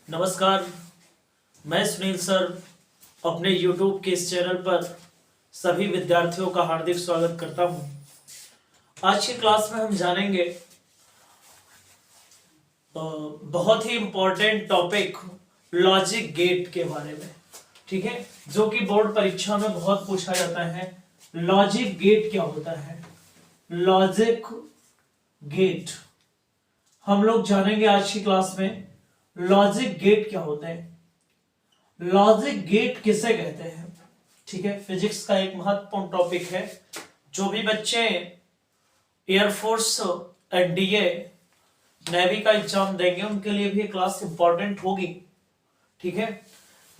नमस्कार। मैं सुनील सर अपने YouTube के इस चैनल पर सभी विद्यार्थियों का हार्दिक स्वागत करता हूं। आज की क्लास में हम जानेंगे बहुत ही इम्पोर्टेंट टॉपिक लॉजिक गेट के बारे में। ठीक है, जो कि बोर्ड परीक्षा में बहुत पूछा जाता है। लॉजिक गेट क्या होता है? लॉजिक गेट हम लोग जानेंगे आज की क्लास में। लॉजिक गेट क्या होता है, लॉजिक गेट किसे कहते हैं। ठीक है, फिजिक्स का एक महत्वपूर्ण टॉपिक है। जो भी बच्चे एयरफोर्स एनडीए नेवी का एग्जाम देंगे उनके लिए भी क्लास इंपॉर्टेंट होगी। ठीक है,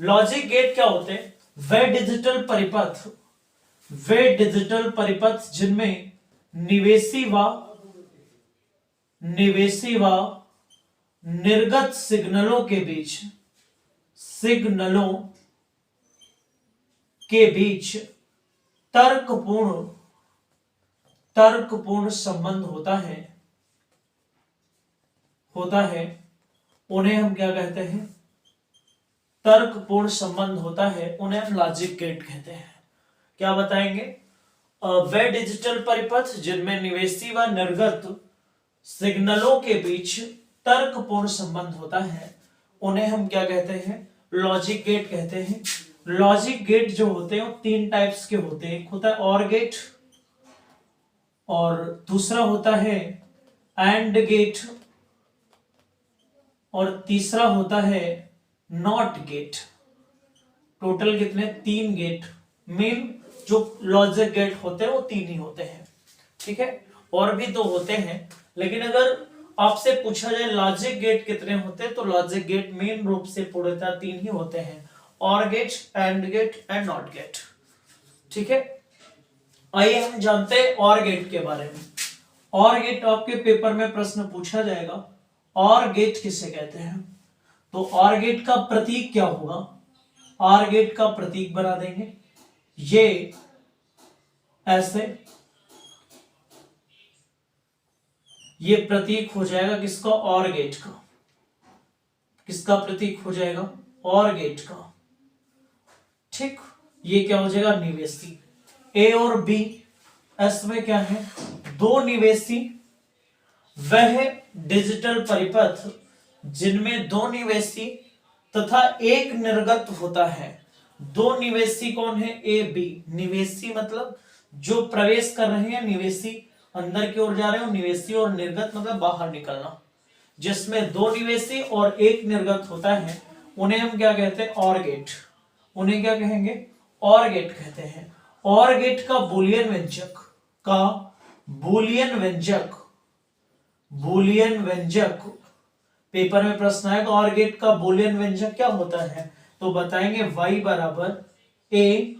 लॉजिक गेट क्या होते हैं? वे डिजिटल परिपथ जिनमें निवेशी व निर्गत सिग्नलों के बीच तर्कपूर्ण संबंध होता है उन्हें हम क्या कहते हैं? तर्कपूर्ण संबंध होता है, उन्हें हम लॉजिक गेट कहते हैं। क्या बताएंगे? वे डिजिटल परिपथ जिनमें निवेशी व निर्गत सिग्नलों के बीच तर्कपूर्ण संबंध होता है उन्हें हम क्या कहते हैं? लॉजिक गेट कहते हैं। लॉजिक गेट जो होते हैं वो तीन टाइप्स के होते हैं। एक होता है ऑर गेट, और दूसरा होता है एंड गेट, और तीसरा होता है नॉट गेट। टोटल कितने? तीन गेट। मेन जो लॉजिक गेट होते हैं वो तीन ही होते हैं। ठीक है, और भी दो होते हैं, लेकिन अगर आपसे पूछा जाए लॉजिक गेट कितने होते हैं तो लॉजिक गेट मेन रूप से पूर्णतः तीन ही होते हैं: or gate, and gate and not gate. ठीक है, आइए हम जानते हैं ऑर गेट के बारे में। ऑर गेट आपके पेपर में प्रश्न पूछा जाएगा, ऑर गेट किसे कहते हैं? तो ऑर गेट का प्रतीक क्या होगा? ऑर गेट का प्रतीक बना देंगे ये ऐसे, ये प्रतीक हो जाएगा किसका? ऑर गेट का। किसका प्रतीक हो जाएगा? ऑर गेट का। ठीक, ये क्या हो जाएगा? निवेशी। ए और बी, एस में क्या है? दो निवेशी। वह डिजिटल परिपथ जिनमें दो निवेशी तथा एक निर्गत होता है। दो निवेशी कौन है? A B. निवेशी मतलब जो प्रवेश कर रहे हैं, निवेशी अंदर की ओर जा रहे हो, निवेशी, और निर्गत मतलब बाहर निकलना। जिसमें दो निवेशी और एक निर्गत होता है उन्हें हम क्या कहते हैं? Or gate. उन्हें क्या कहेंगे? ऑर गेट कहते हैं। ऑर गेट का बूलियन व्यंजक पेपर में प्रश्न आएगा, ऑर गेट का बूलियन व्यंजक क्या होता है? तो बताएंगे y बराबर a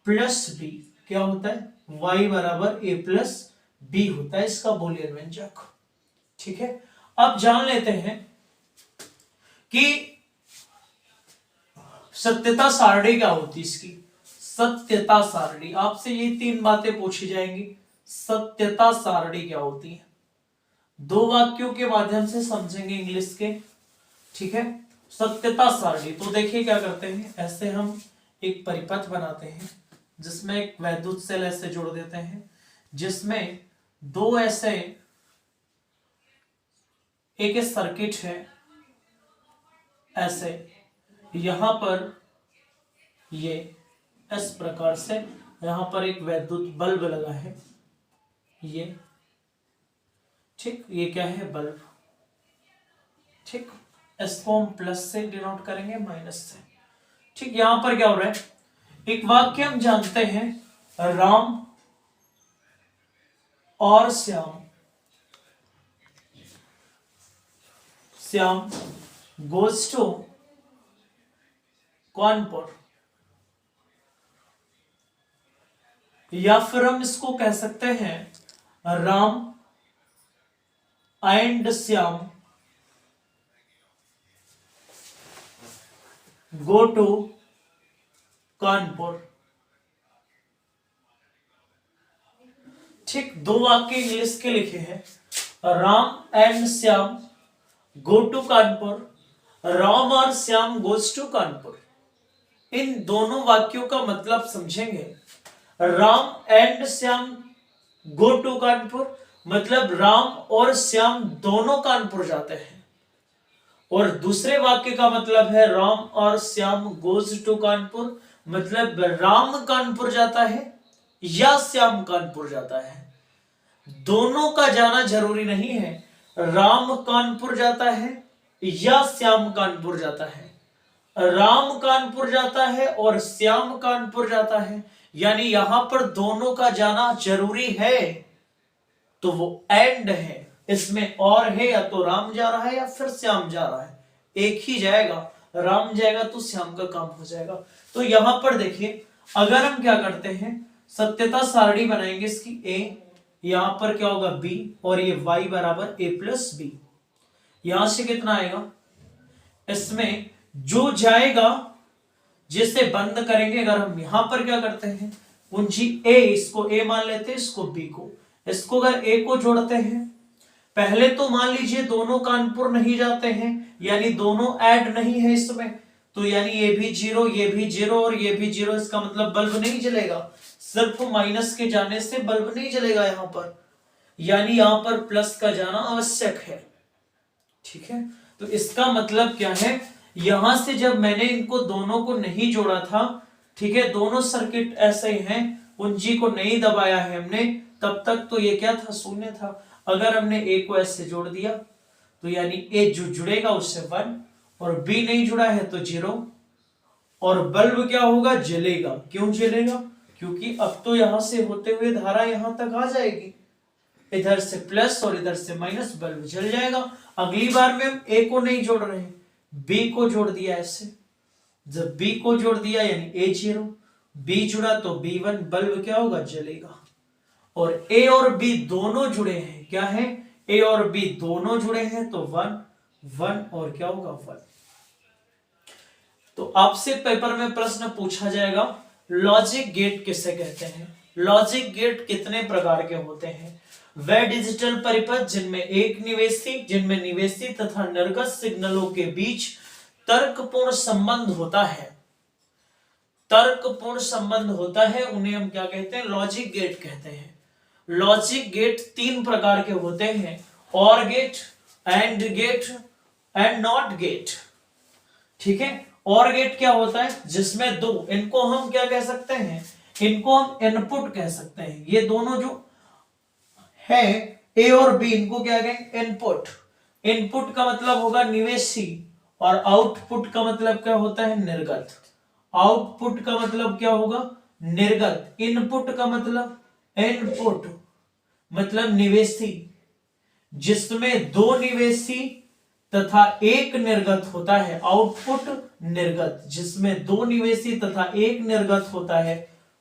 प्लस बी। क्या होता है? y बराबर a प्लस बी होता है इसका बूलियन व्यंजक। ठीक है, अब जान लेते हैं कि सत्यता सारणी क्या होती है इसकी। सत्यता सारणी, आपसे ये तीन बातें पूछी जाएंगी। सत्यता सारणी क्या होती है? दो वाक्यों के माध्यम से समझेंगे इंग्लिश के। ठीक है, सत्यता सारणी तो देखिए क्या करते हैं। ऐसे हम एक परिपथ बनाते हैं जिसमें एक वैद्युत सेल ऐसे जोड़ देते हैं, जिसमें दो ऐसे एक सर्किट है ऐसे, यहां पर ये इस प्रकार से, यहां पर एक वैद्युत बल्ब लगा है ये। ठीक, ये क्या है? बल्ब। ठीक, इसको हम प्लस से डिनोट करेंगे, माइनस से। ठीक, यहां पर क्या हो रहा है? एक वाक्य हम जानते हैं, राम और श्याम गोज टू कानपुर, या फिर हम इसको कह सकते हैं Ram and Shyam go to Kanpur. ठीक, दो वाक्य इंग्लिश के लिखे हैं, Ram and Shyam go to Kanpur. Ram और श्याम गोज टू कानपुर। इन दोनों वाक्यों का मतलब समझेंगे। Ram and Shyam go to Kanpur मतलब राम और श्याम दोनों कानपुर जाते हैं। और दूसरे वाक्य का मतलब है राम और श्याम गोज टू कानपुर मतलब राम कानपुर जाता है या श्याम कानपुर जाता है। दोनों का जाना जरूरी नहीं है, राम कानपुर जाता है या श्याम कानपुर जाता है। राम कानपुर जाता है और श्याम कानपुर जाता है, यानी यहां पर दोनों का जाना जरूरी है, तो वो एंड है। इसमें और है, या तो राम जा रहा है या फिर श्याम जा रहा है, एक ही जाएगा। राम जाएगा तो श्याम का काम हो जाएगा। तो यहां पर देखिए, अगर हम क्या करते हैं, सत्यता सारणी बनाएंगे इसकी ए, यहां पर क्या होगा बी, और ये y बराबर a प्लस बी। यहां से कितना आएगा, इसमें जो जाएगा जिसे बंद करेंगे, अगर हम यहां पर क्या करते हैं पूंजी a, इसको a मान लेते हैं, इसको b को, इसको अगर a को जोड़ते हैं, पहले तो मान लीजिए दोनों कानपुर नहीं जाते हैं, यानी दोनों ऐड नहीं है इसमें, तो यानी ये भी जीरो, ये भी जीरो और ये भी जीरो, इसका मतलब बल्ब नहीं जलेगा। सिर्फ माइनस के जाने से बल्ब नहीं जलेगा यहां पर, यानी यहां पर प्लस का जाना आवश्यक है। ठीक है, तो इसका मतलब क्या है, यहां से जब मैंने इनको दोनों को नहीं जोड़ा था, ठीक है, दोनों सर्किट ऐसे ही हैं, कुंजी को नहीं दबाया है हमने, तब तक तो ये क्या था, शून्य था। अगर हमने ए को ऐसे जोड़ दिया तो यानी ए जो जुड़ेगा उससे 1, और बी नहीं जुड़ा है तो 0, और बल्ब क्या होगा, जलेगा। क्यों जलेगा, क्योंकि अब तो यहां से होते हुए धारा यहां तक आ जाएगी, इधर से प्लस और इधर से माइनस, बल्ब जल जाएगा। अगली बार में हम ए को नहीं जोड़ रहे हैं, बी को जोड़ दिया ऐसे, जब बी को जोड़ दिया यानी ए 0, बी जुड़ा तो बी 1, बल्ब क्या होगा, जलेगा। और ए और बी दोनों जुड़े हैं, क्या है, ए और बी दोनों जुड़े हैं, तो 1 1 और क्या होगा 1। तो आपसे पेपर में प्रश्न पूछा जाएगा, लॉजिक गेट किसे कहते हैं। लॉजिक गेट कितने प्रकार के होते हैं, वे डिजिटल परिपथ जिनमें निवेशी तथा निर्गत सिग्नलों के बीच तर्कपूर्ण संबंध होता है, तर्कपूर्ण संबंध होता है, उन्हें हम क्या कहते हैं, लॉजिक गेट कहते हैं। लॉजिक गेट 3 प्रकार के होते हैं, or gate, and gate and not gate. ठीक है, और गेट क्या होता है, जिसमें दो, इनको हम क्या कह सकते हैं, इनको हम इनपुट कह सकते हैं। ये दोनों जो है ए और बी, इनको क्या कहेंगे, इनपुट। इनपुट का मतलब होगा निवेशी, और आउटपुट का मतलब क्या होता है, निर्गत। आउटपुट का मतलब क्या होगा, निर्गत। इनपुट का मतलब, इनपुट मतलब निवेशी, जिसमें 2 निवेशी तथा 1 निर्गत होता है। आउटपुट निर्गत, जिसमें 2 निवेशी तथा 1 निर्गत होता है,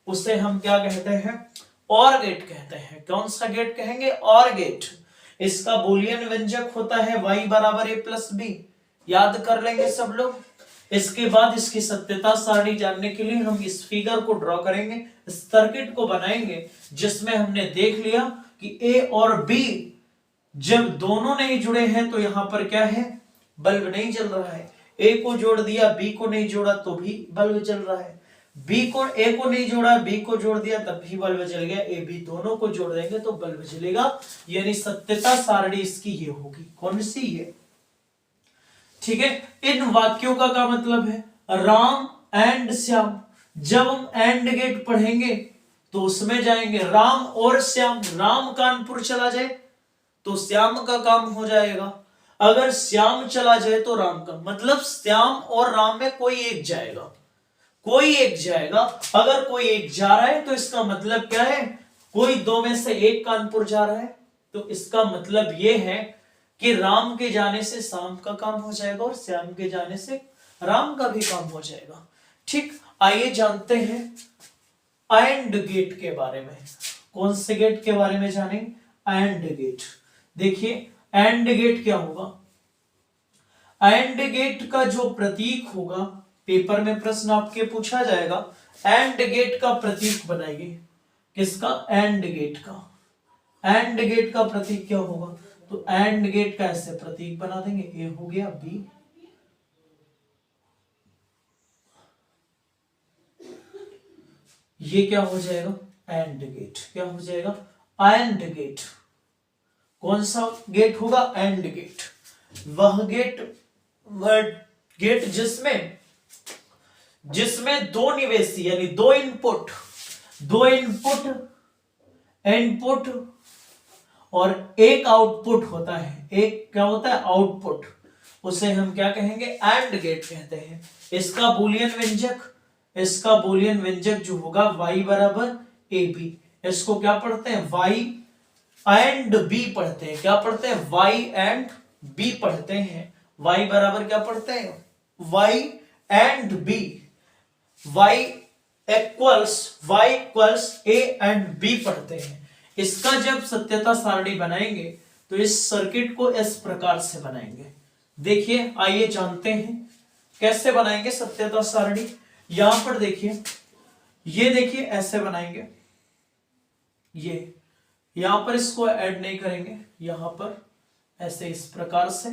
उसे हम क्या कहते हैं, और गेट कहते हैं। कौन सा गेट कहेंगे, और गेट। इसका बूलियन व्यंजक होता है y बराबर a प्लस बी, याद कर लेंगे सब लोग। इसके बाद इसकी सत्यता सारणी जानने के लिए हम इस फिगर को ड्रॉ करेंगे, सर्किट को बनाएंगे, जिसमें हमने देख लिया कि ए और बी जब दोनों नहीं जुड़े हैं तो यहां पर क्या है, बल्ब नहीं जल रहा है। ए को जोड़ दिया, बी को नहीं जोड़ा तो भी बल्ब जल रहा है। बी को, ए को नहीं जोड़ा, बी को जोड़ दिया तब भी बल्ब जल गया। ए बी दोनों को जोड़ देंगे तो बल्ब जलेगा, यानी सत्यता सारणी इसकी ये होगी। कौन सी, ये। ठीक है, इन वाक्यों का क्या मतलब है, राम एंड श्याम। जब हम एंड गेट पढ़ेंगे तो उसमें जाएंगे राम और श्याम, राम कानपुर चला जाए तो श्याम का काम हो जाएगा, अगर श्याम चला जाए तो राम का, मतलब श्याम और राम में कोई एक जाएगा, कोई एक जाएगा। अगर कोई एक जा रहा है तो इसका मतलब क्या है, कोई 2 में से एक कानपुर जा रहा है, तो इसका मतलब यह है कि राम के जाने से श्याम का काम हो जाएगा और श्याम के जाने से राम का भी काम हो जाएगा। ठीक, आइए जानते हैं एंड गेट के बारे में। कौन से गेट के बारे में जानें, एंड गेट। देखिए एंड गेट क्या होगा, एंड गेट का जो प्रतीक होगा, पेपर में प्रश्न आपके पूछा जाएगा, एंड गेट का प्रतीक बनाइए। किसका, एंड गेट का। एंड गेट का प्रतीक क्या होगा, तो एंड गेट का ऐसे प्रतीक बना देंगे, ए हो गया बी, ये क्या हो जाएगा, एंड गेट। क्या हो जाएगा, एंड गेट। कौन सा गेट होगा, एंड गेट। वह गेट जिसमें दो निवेशी यानी दो इनपुट इनपुट और एक आउटपुट होता है। एक क्या होता है, आउटपुट। उसे हम क्या कहेंगे, एंड गेट कहते हैं। इसका बूलियन व्यंजक जो होगा y बराबर ए बी। इसको क्या पढ़ते हैं, y एंड बी पढ़ते हैं। क्या पढ़ते हैं, y एंड बी पढ़ते हैं। y बराबर क्या पढ़ते हैं, y and B. y equals a and b पढ़ते हैं। इसका जब सत्यता सारणी बनाएंगे तो इस सर्किट को इस प्रकार से बनाएंगे। देखिए, आइए जानते हैं कैसे बनाएंगे सत्यता सारणी। यहां पर देखिए, ये देखिए ऐसे बनाएंगे। ये यहां पर इसको ऐड नहीं करेंगे, यहां पर ऐसे इस प्रकार से।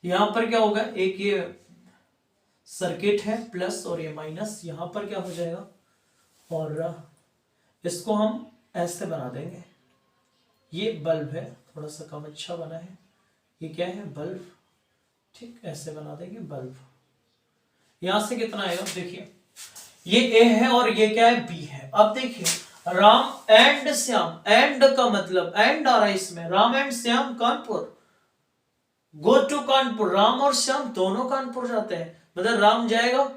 यहां पर क्या होगा, एक ये सर्किट है प्लस और ये माइनस, यहां पर क्या हो जाएगा, और इसको हम ऐसे बना देंगे। ये बल्ब है, थोड़ा सा कम अच्छा बना है। ये क्या है, बल्ब। ठीक, ऐसे बना देंगे बल्ब। यहां से कितना आएगा, देखिए ये ए है और ये क्या है, बी है। अब देखिए, राम एंड श्याम, एंड का मतलब एंड आ रहा है इसमें, Ram and Shyam Kanpur, go to Kanpur. Ram और श्याम दोनों कानपुर जाते हैं, मतलब राम जाएगा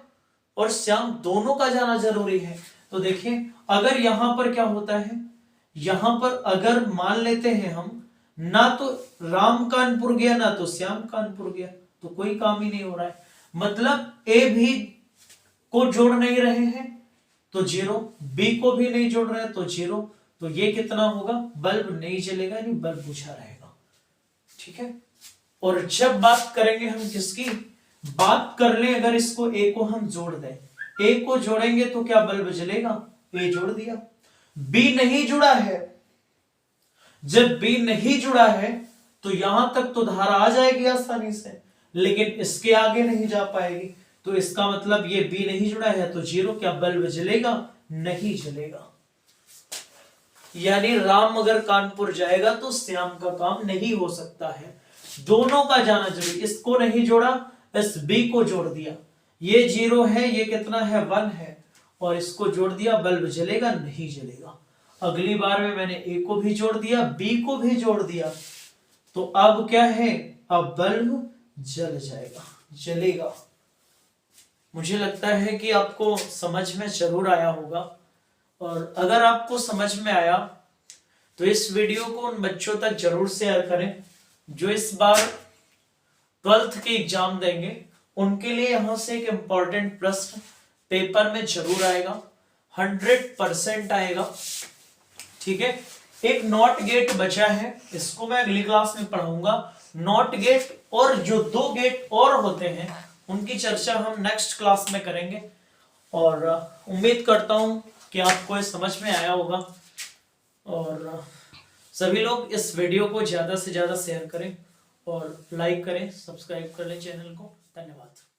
और श्याम दोनों का जाना जरूरी है। तो देखिए, अगर यहां पर क्या होता है, यहां पर अगर मान लेते हैं हम, ना तो राम कानपुर गया ना तो श्याम कानपुर गया, तो कोई काम ही नहीं हो रहा है। मतलब ए भी को जोड़ नहीं रहे हैं तो जीरो, बी को भी नहीं जोड़ रहे हैं तो जीरो। तो ये कितना होगा, बल्ब नहीं जलेगा, यानी बल्ब बुझा रहेगा। ठीक है। और जब बात करेंगे हम किसकी, बात कर ले अगर इसको ए को हम जोड़ दें, ए को जोड़ेंगे तो क्या बल्ब जलेगा, ए जोड़ दिया। बी नहीं जुड़ा है, जब बी नहीं जुड़ा है तो यहां तक तो धारा आ जाएगी आसानी से, लेकिन इसके आगे नहीं जा पाएगी। तो इसका मतलब ये बी नहीं जुड़ा है तो जीरो। क्या बल्ब जलेगा, नहीं जलेगा। यानी राम अगर कानपुर जाएगा तो श्याम का काम नहीं हो सकता है, दोनों का जाना जरूरी। इसको नहीं जोड़ा, इस बी को जोड़ दिया, ये जीरो है, ये कितना है, 1 है, और इसको जोड़ दिया, बल्ब जलेगा, नहीं जलेगा। अगली बार में मैंने ए को भी जोड़ दिया, बी को भी जोड़ दिया, तो अब क्या है, अब बल्ब जल जाएगा, जलेगा। मुझे लगता है कि आपको समझ में जरूर आया होगा, और अगर आपको समझ में आया तो इस वीडियो को उन बच्चों तक जरूर शेयर करें जो इस बार 12th के एग्जाम देंगे। उनके लिए यहां से एक इंपॉर्टेंट प्रश्न पेपर में जरूर आएगा, 100% आएगा। ठीक है। एक नॉट गेट बचा है, इसको मैं अगली क्लास में पढ़ाऊंगा। नॉट गेट और जो 2 गेट और होते हैं उनकी चर्चा हम नेक्स्ट क्लास में करेंगे, और उम्मीद करता हूं कि आपको ये समझ में आया होगा। और सभी लोग इस वीडियो को ज्यादा से ज्यादा शेयर करें और लाइक करें, सब्सक्राइब कर लें चैनल को। धन्यवाद।